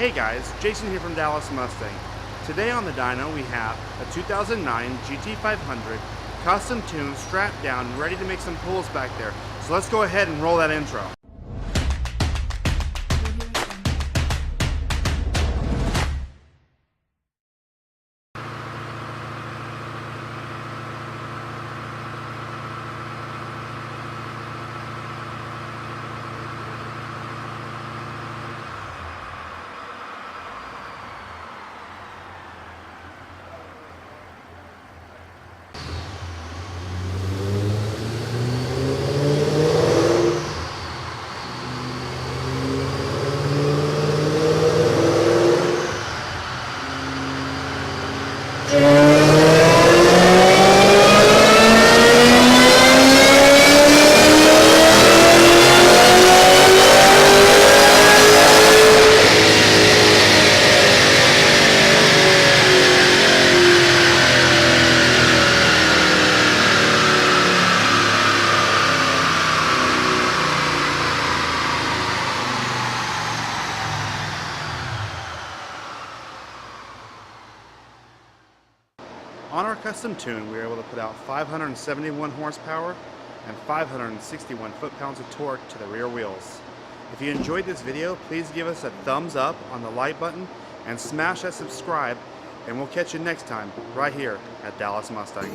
Hey guys, Jason here from Dallas Mustang. Today on the dyno we have a 2009 GT500 custom tuned, strapped down, and ready to make some pulls back there. So let's go ahead and roll that intro. On our custom tune, we were able to put out 571 horsepower and 561 foot-pounds of torque to the rear wheels. If you enjoyed this video, please give us a thumbs up on the like button and smash that subscribe, and we'll catch you next time right here at Dallas Mustang.